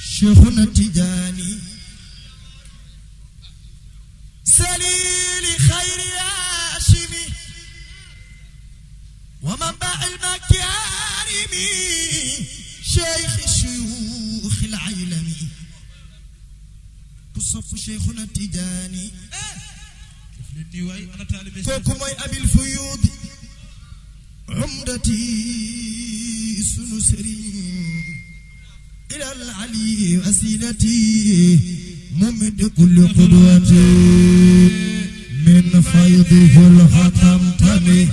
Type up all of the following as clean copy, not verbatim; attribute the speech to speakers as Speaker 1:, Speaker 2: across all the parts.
Speaker 1: شيخنا التجاني سليل خير هاشمي ومنبع المكارم شيخ الشيوخ العيلمي كصف شيخنا التجاني كوكو موي أبي الفيوض عمدتي سنو سرين إلى العلي وسيلتي ممد كل قدوتي من فيضه الختم تمي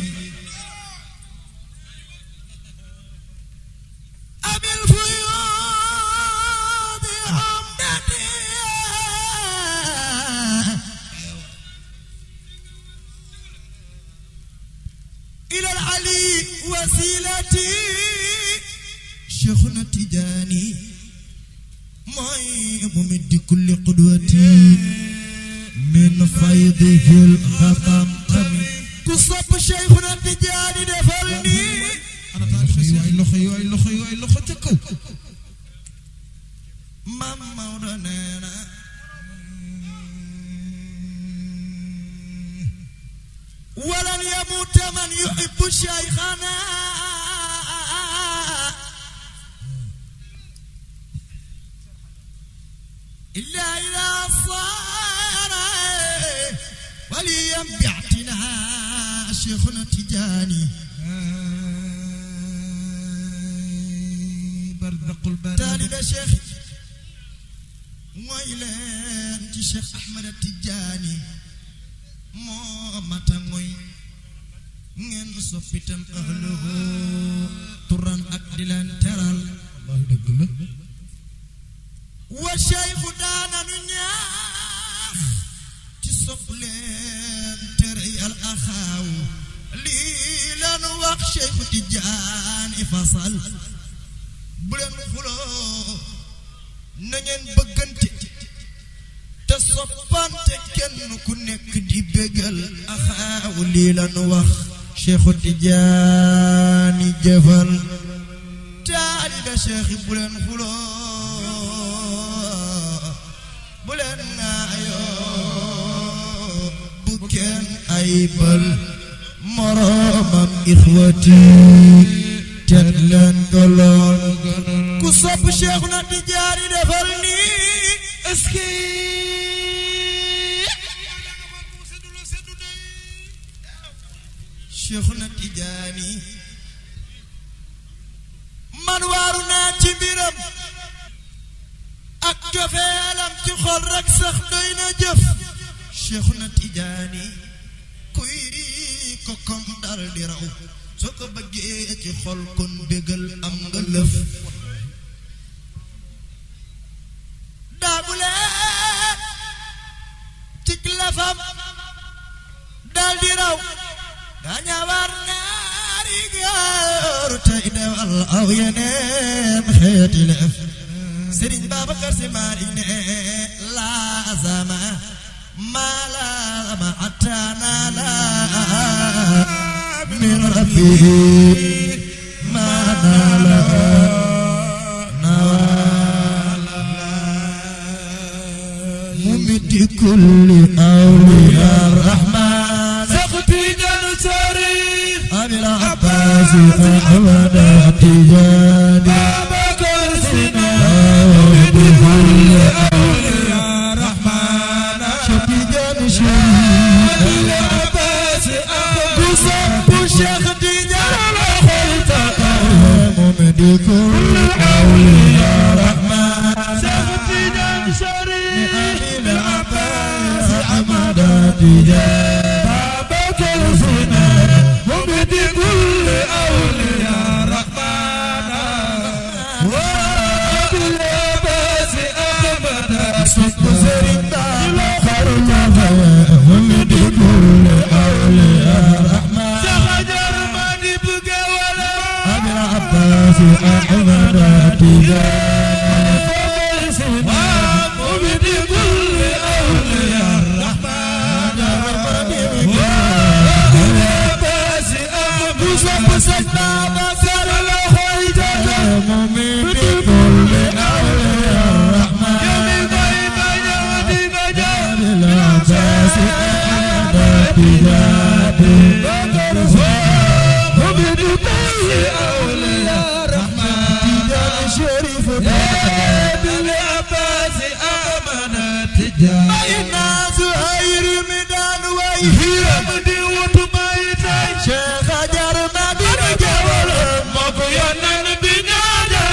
Speaker 1: أبي الفيوض عمدتي إلى العلي وسيلتي شيخنا التجاني موي ممد كل قدوتي من فيضه الختم تمي كصب شيخنا التجاني دفلني لخي تكو ماما ودنانا ولن يموت من يحب شيخنا إلا إذا صار وليا باعتناء شيخنا التجاني برزق البلد طالب شيخ ويلان شيخ أحمد التجاني ماتا موي ngeen soppitam ahluhu turan ak dilan teral Allah deug la wa shaykhu dana nu ñaax ci soplen tere al akhaw li lan wax shaykhu Tijaani fasal bu len xulo na ngeen bëggante te soppante kenn ku nekk di bégal akhaw li lan wax Cheikh Tidiane jëfal taalibe Cheikh bu leen xuloo bu leen ngaayoo bu kenn aybal moroomam ixwati tet leen goloon ku sopp Cheikh na Tidiane defal nii eski Cheikhuna Tijaani man waaru naa ci mbiram ak cofeelam ci xol rek sax doy na jëf Cheikhuna Tijaani kuy ko kom dal di raw soo ko bëggee ci xol kon bégal am nga lëf daagulee ci lafam dal di raw daña war ñaari góor tey dewal aw yeneen xeeti lef Serigne Babacar Sy Malick ne laazama ma laazama atana la min rabbihi ma nala nawala mumidi kulli awliya rahman أحمد التجاني بكر سنا بكل أولياء رحمن شتيجان شريف العباس قصب الشيخ تجان خلطة ممد كل أولياء رحمن شيخ تجان شريف العباس أحمد التجاني بكر سنا ممد كل أولياء رحمن وبالعباس أحمد صدق سرنا خرجها ممد كل أولياء رحمن شجر ما نبقى ولا بالعباس أحمد تجاني وممد كل أولياء رحمن بالعباس أحمد سجنا بسر الخيجة ممد كل أولياء بالعباس آمنت تجاه إنا زهير ميدان ويهيرم دي وطميتاي شيخ جار مدين جوال مقيانا بنادا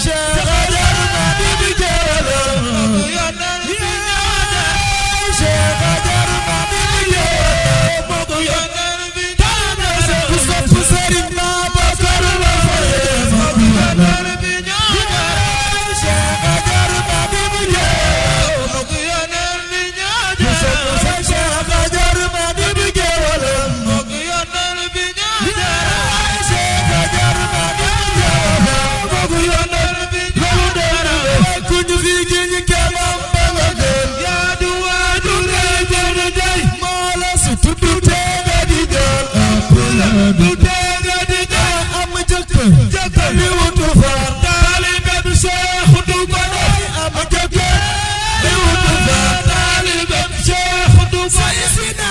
Speaker 1: شيخ جار مدين جوال مقيانا بنادا شيخ جار مدين جوال مقيانا بنادا كسب سرين ما بكر وفايد مقيانا بنادا شيخ جار مدين جوال مقيانا بنادا كسب شيخ جار مدين جوال مقيانا بنادا شيخ جار مدين جوال مقيانا بنادا كنت في جيل كلام بلدن يا دواد الرجال جاي مالا ستدو تغدي جال أبلا تغدي جال أم جكر جكر يوتفار طالب بشيخ دوبنا أم جكر يوتفار طالب بشيخ دوبنا سيسنا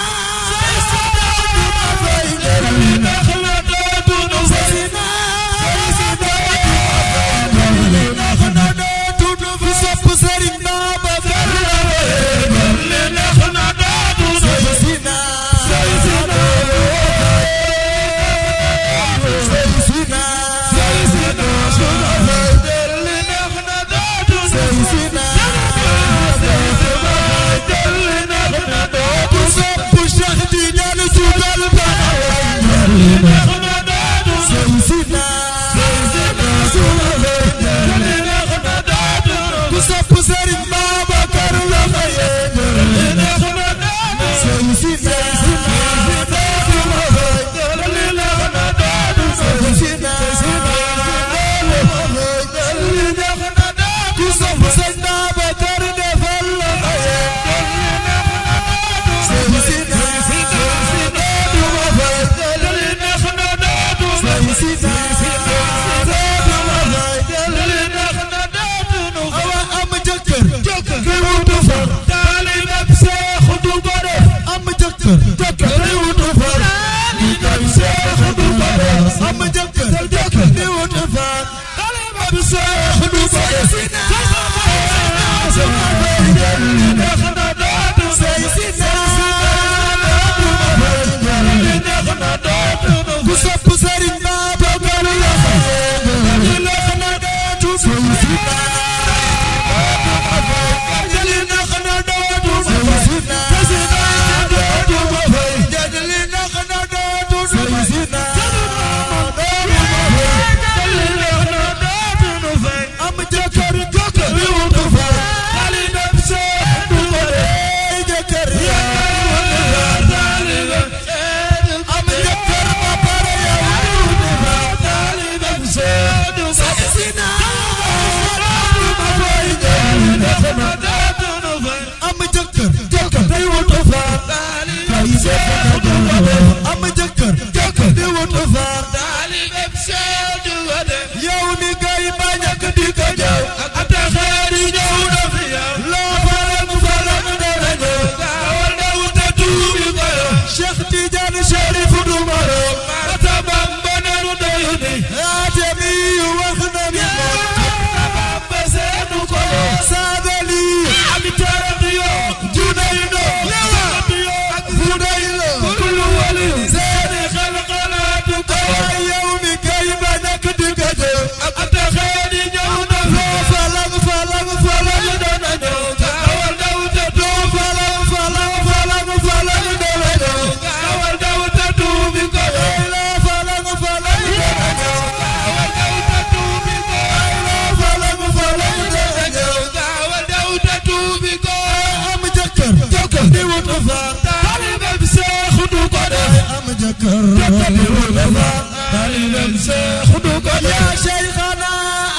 Speaker 1: يا شيخنا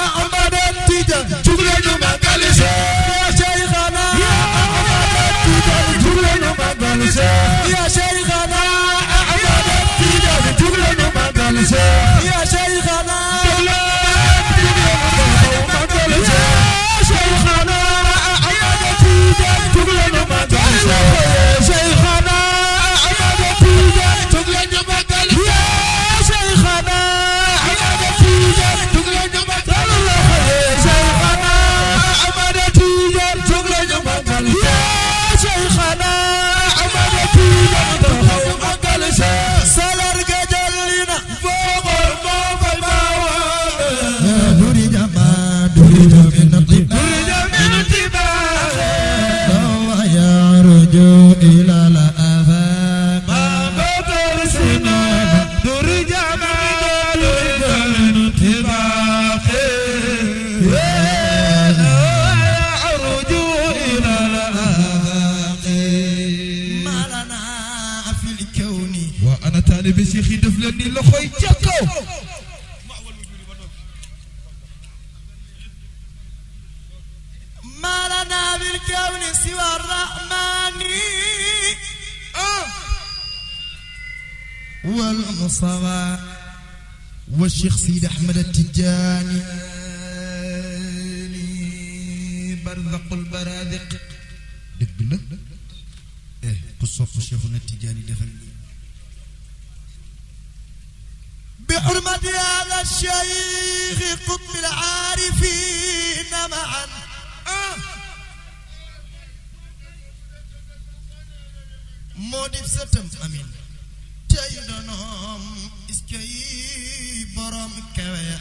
Speaker 1: أحمد التجان جبرنا مقالس يا شيخنا أحمد التجان جبرنا مقالس يا شيخنا أحمد التجان جبرنا مقالس يا شيخنا شيخنا
Speaker 2: taalibe Cheikh yi def leen ni loxoy ca kaw
Speaker 1: ما لنا بالكون سوى الرحمن والمصطفى والشيخ سيد أحمد التجاني برزق البراذق دق قصف شيخنا التجاني دفن بحرمة هذا الشيخ قطب العارفين معا مودي ستم أمين تايدنهم اسكي برام كويا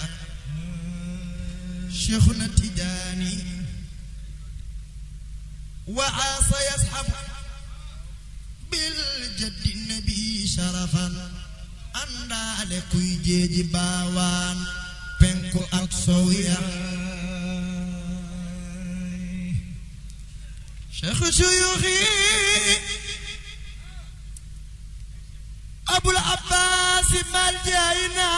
Speaker 1: شيخنا التجاني وعاصى يسحب بالجد النبي شرفا أندا لكي جيجي باوان بنكو أكسويا شيخ شيوخي أبو العباس مالجاينا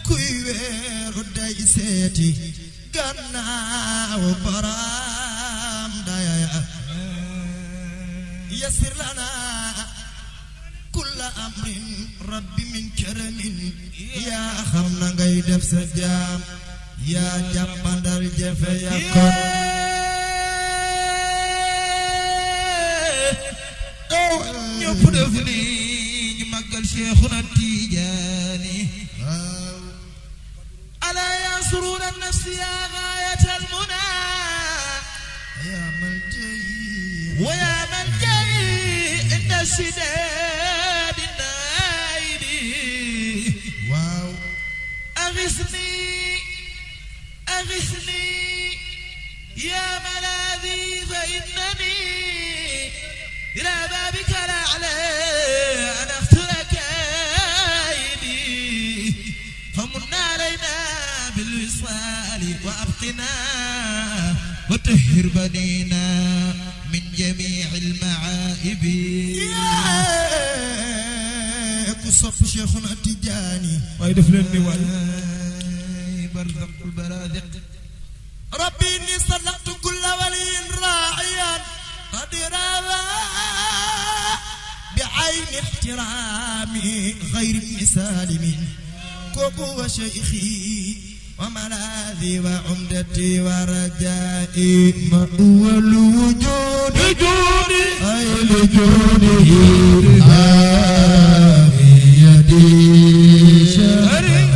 Speaker 1: كوي ويرو دايسيتي غنا وبرام دايا يسر لنا كل أمر ربي من كرم يا خمنا غاي دف سجام يا جابندر جفه يا كون
Speaker 2: ñëpp def ni ñu màggal Cheikhuna Tijaani
Speaker 1: ألا ينصرون النفس يا غاية المنى يا ملجئي
Speaker 2: ويا ملجئي عند الشداد النائب
Speaker 1: واو
Speaker 2: أغثني يا ملاذي فإنني إلى بابك الأعلى أنا اخترك أيدي فمن علينا بالوصال وأبقنا وطهر بنينا من جميع المعائب
Speaker 1: يا كصف شيخنا التجاني
Speaker 2: واي دف لين ني واي برزق البراذق
Speaker 1: ربي إني صدقت كل ولي راعيا قد روى بعين احترامي غير ابن سالم كوكو وشيخي وملاذي وعمدتي ورجائي مأوى الوجود أي لجوده يدي شهر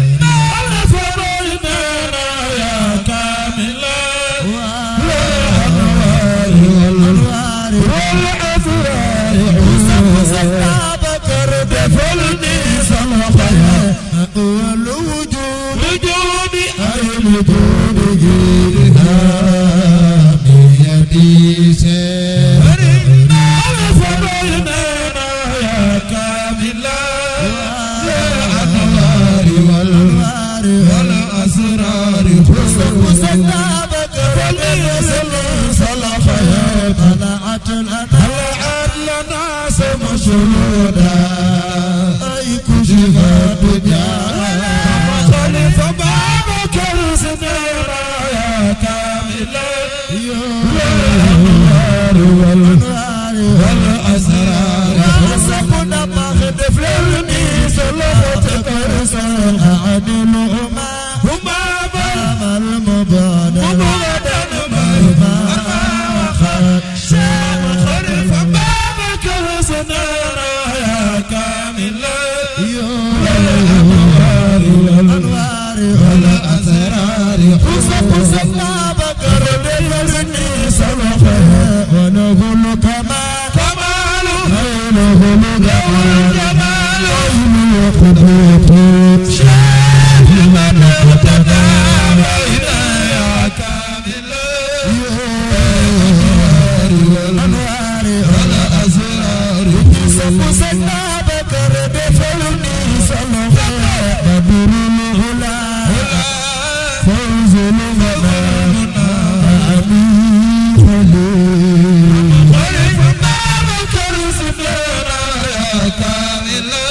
Speaker 2: كامل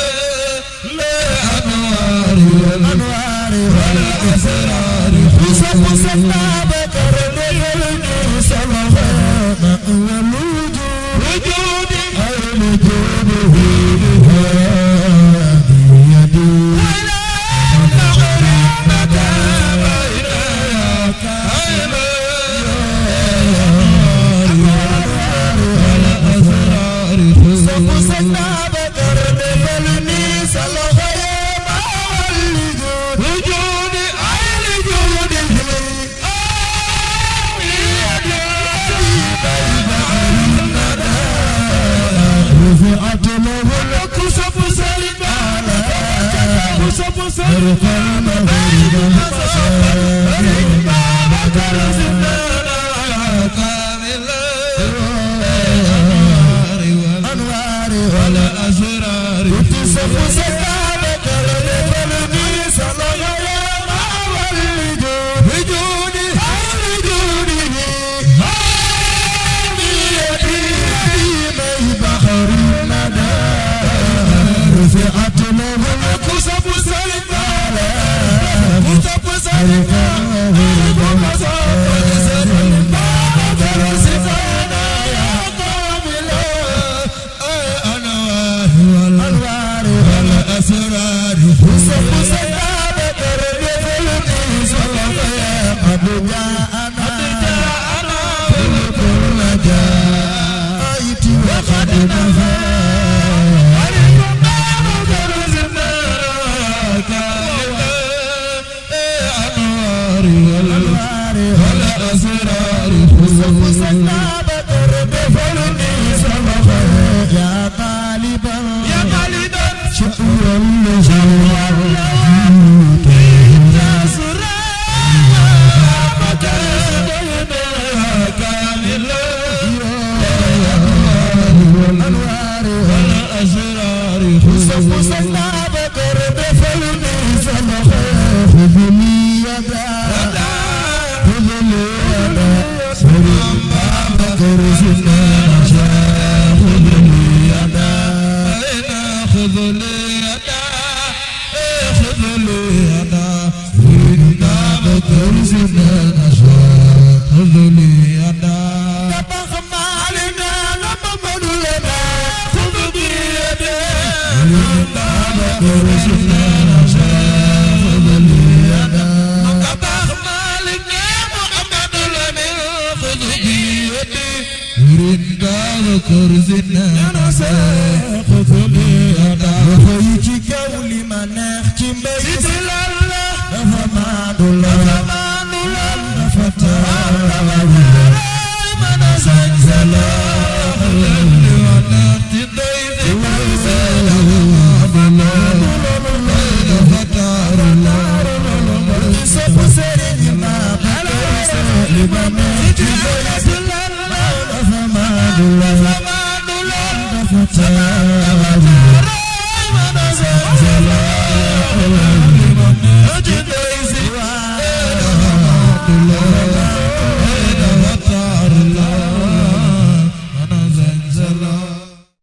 Speaker 2: Salam